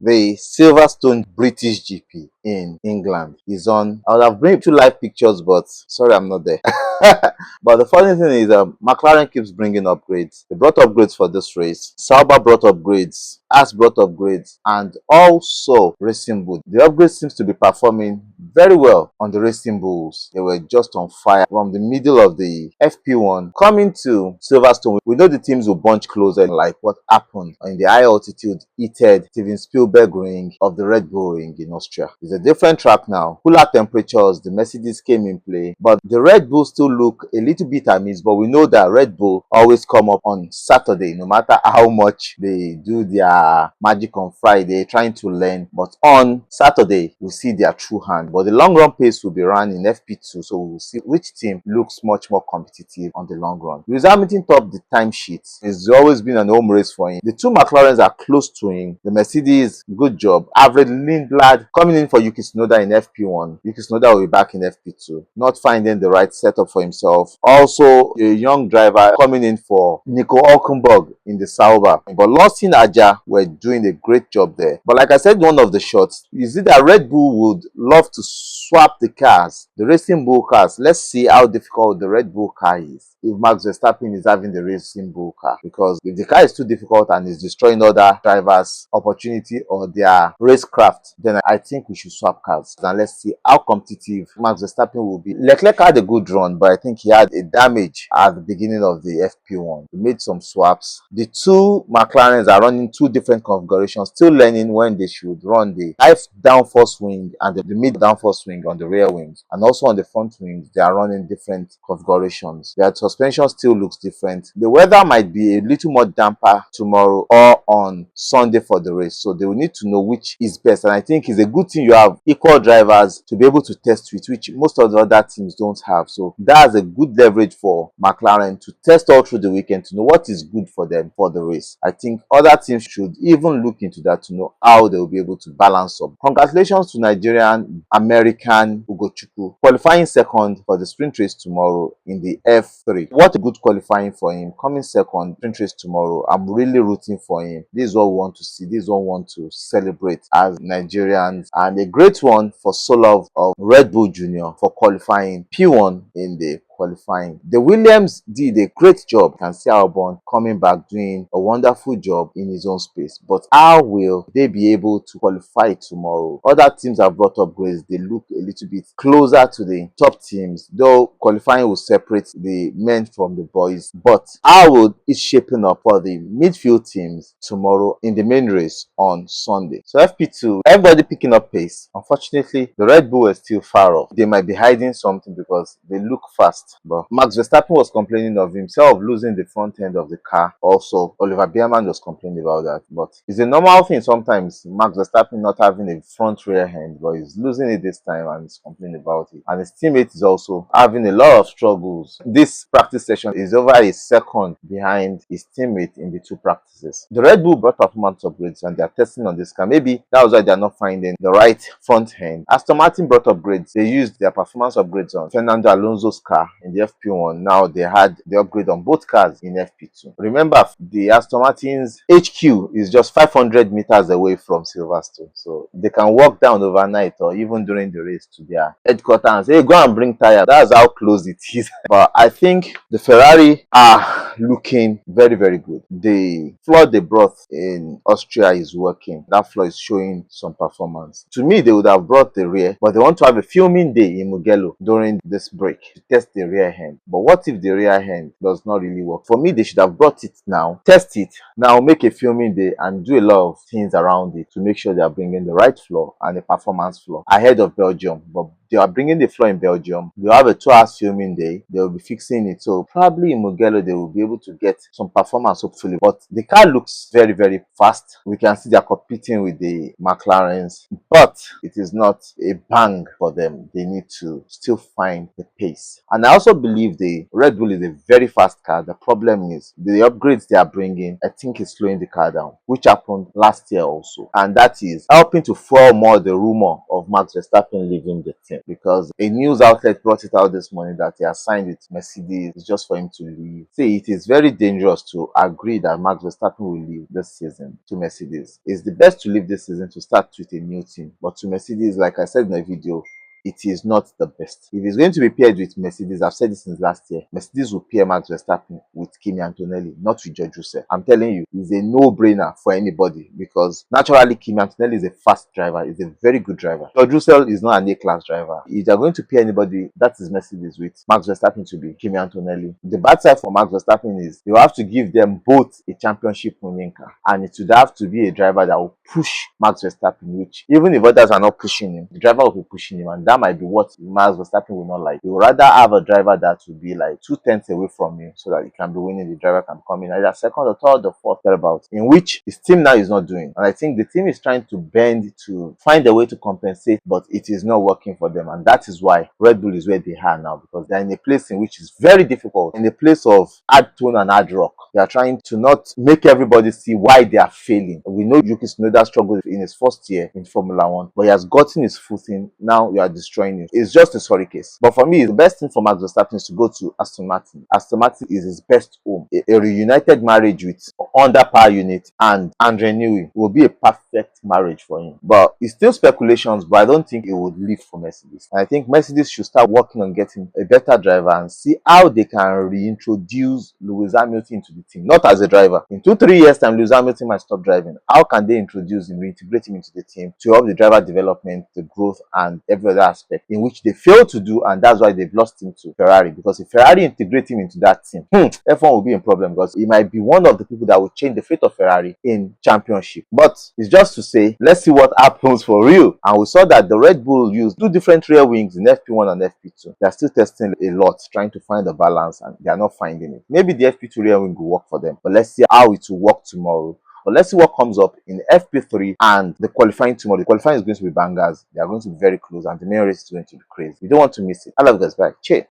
The Silverstone British GP in England is on. I would have bring 2 live pictures, but sorry, I'm not there. But the funny thing is, McLaren keeps bringing upgrades. They brought upgrades for this race. Sauber brought upgrades. As brought upgrades, and also Racing Bull. The upgrade seems to be performing very well on the Racing Bulls. They were just on fire from the middle of the FP1 coming to Silverstone. We know the teams will bunch closer, like what happened in the high altitude heated Steven Spielberg ring of the Red Bull ring in Austria. It's a different track now. Cooler temperatures, the Mercedes came in play, but the Red Bull still look a little bit amiss. But we know that Red Bull always come up on Saturday, no matter how much they do their magic on Friday, trying to learn. But on Saturday, we see their true hand. But the long run pace will be run in FP2, so we'll see which team looks much more competitive on the long run. Lewis Hamilton topped the timesheet. It's always been an home race for him. The 2 McLarens are close to him. The Mercedes, good job. Average Lindblad coming in for Yuki Tsunoda in FP1. Yuki Tsunoda will be back in FP2. Not finding the right setup for himself. Also, a young driver coming in for Nico Hulkenberg in the Sauber. But Lost in Aja were doing a great job there. But like I said, one of the shots, you see that Red Bull would love to swap the cars, the Racing Bull cars. Let's see how difficult the Red Bull car is if Max Verstappen is having the Racing Bull car. Because if the car is too difficult and is destroying other drivers' opportunity or their racecraft, then I think we should swap cars. And let's see how competitive Max Verstappen will be. Leclerc had a good run, but I think he had a damage at the beginning of the FP1. He made some swaps. The 2 McLarens are running 2 different configurations, still learning when they should run the high downforce wing and the mid downforce wing on the rear wings. And also on the front wings, they are running different configurations. Their suspension still looks different. The weather might be a little more damper tomorrow or on Sunday for the race, so they will need to know which is best. And I think it's a good thing you have equal drivers to be able to test with, which most of the other teams don't have. So that's a good leverage for McLaren to test all through the weekend to know what is good for them for the race. I think other teams should even look into that to know how they will be able to balance up. Congratulations to Nigerian American Ugochukwu qualifying second for the sprint race tomorrow in the F3. What a good qualifying for him, coming second sprint race tomorrow. I'm really rooting for him. This is what we want to see. This is what we want to celebrate as Nigerians, and a great one for Solov of Red Bull Junior for qualifying P1 in the qualifying. The Williams did a great job. You can see Albon coming back doing a wonderful job in his own space. But how will they be able to qualify tomorrow? Other teams have brought upgrades. They look a little bit closer to the top teams, though qualifying will separate the men from the boys. But how would it shaping up for the midfield teams tomorrow in the main race on Sunday? So FP2, everybody picking up pace. Unfortunately, the Red Bull is still far off. They might be hiding something because they look fast. But Max Verstappen was complaining of himself losing the front end of the car. Also, Oliver Biermann was complaining about that. But it's a normal thing sometimes, Max Verstappen not having a front rear end, but he's losing it this time and he's complaining about it. And his teammate is also having a lot of struggles. This practice session is over a second behind his teammate in the 2 practices. The Red Bull brought performance upgrades and they're testing on this car. Maybe that was why they're not finding the right front end. Aston Martin brought upgrades. They used their performance upgrades on Fernando Alonso's car in the FP1. Now they had the upgrade on both cars in FP2. Remember, the Aston Martin's HQ is just 500 meters away from Silverstone, so they can walk down overnight or even during the race to their headquarters and say, hey, go and bring tire. That's how close it is. But I think the Ferrari are looking very, very good. The floor they brought in Austria is working. That floor is showing some performance. To me, they would have brought the rear, but they want to have a filming day in Mugello during this break to test the rear end. But what if the rear end does not really work? For me, they should have brought it now, test it now, make a filming day and do a lot of things around it to make sure they are bringing the right floor and the performance floor ahead of Belgium. But they are bringing the floor in Belgium. They'll have a 2 hour filming day. They'll be fixing it. So probably in Mugello, they will be able to get some performance, hopefully. But the car looks very, very fast. We can see they're competing with the McLarens, but it is not a bang for them. They need to still find the pace. And I also believe the Red Bull is a very fast car. The problem is the upgrades they are bringing, I think, is slowing the car down, which happened last year also. And that is helping to fuel more the rumor of Max Verstappen leaving the team. because a news outlet brought it out this morning that he has signed with Mercedes just for him to leave. See, it is very dangerous to agree that Max Verstappen will leave this season to Mercedes. It's the best to leave this season to start with a new team, but to Mercedes, like I said in the video, it is not the best. If it's going to be paired with Mercedes, I've said this since last year, Mercedes will pair Max Verstappen with Kimi Antonelli, not with George Russell. I'm telling you, it's a no-brainer for anybody because naturally Kimi Antonelli is a fast driver, he's a very good driver. George Russell is not an A-class driver. If they're going to pair anybody, that is Mercedes with Max Verstappen to be Kimi Antonelli. The bad side for Max Verstappen is you have to give them both a championship winning car, and it would have to be a driver that will push Max Verstappen, which even if others are not pushing him, the driver will be pushing him, and that might be what Max Verstappen will not like. He would rather have a driver that will be like 2 tenths away from him so that he can be winning. The driver can come in either second or third or fourth thereabouts, in which his team now is not doing. And I think the team is trying to bend to find a way to compensate, but it is not working for them. And that is why Red Bull is where they are now, because they're in a place in which is very difficult, in a place of hard tone and hard rock. They are trying to not make everybody see why they are failing. We know Yuki Tsunoda struggled in his first year in Formula One, but he has gotten his footing. Now you are destroying it. It's just a sorry case. But for me, the best thing for Max Verstappen is to go to Aston Martin. Aston Martin is his best home. A reunited marriage with under power unit and Andre Newey will be a perfect marriage for him. But it's still speculations, but I don't think he would leave for Mercedes. And I think Mercedes should start working on getting a better driver and see how they can reintroduce Lewis Hamilton into the team. Not as a driver. In 2-3 years time, Lewis Hamilton might stop driving. How can they introduce him, reintegrate him into the team to help the driver development, the growth, and every other aspect, in which they failed to do, and that's why they've lost him to Ferrari. Because if Ferrari integrate him into that team, F1 will be in problem, because he might be one of the people that will change the fate of Ferrari in championship. But it's just to say, let's see what happens for real. And we saw that the Red Bull used 2 different rear wings in FP1 and FP2. They're still testing a lot, trying to find the balance, and they are not finding it. Maybe the FP2 rear wing will work for them, but let's see how it will work tomorrow. But let's see what comes up in FP3 and the qualifying tomorrow. The qualifying is going to be bangers. They are going to be very close, and the main race is going to be crazy. You don't want to miss it. I love you guys. Bye. Cheers.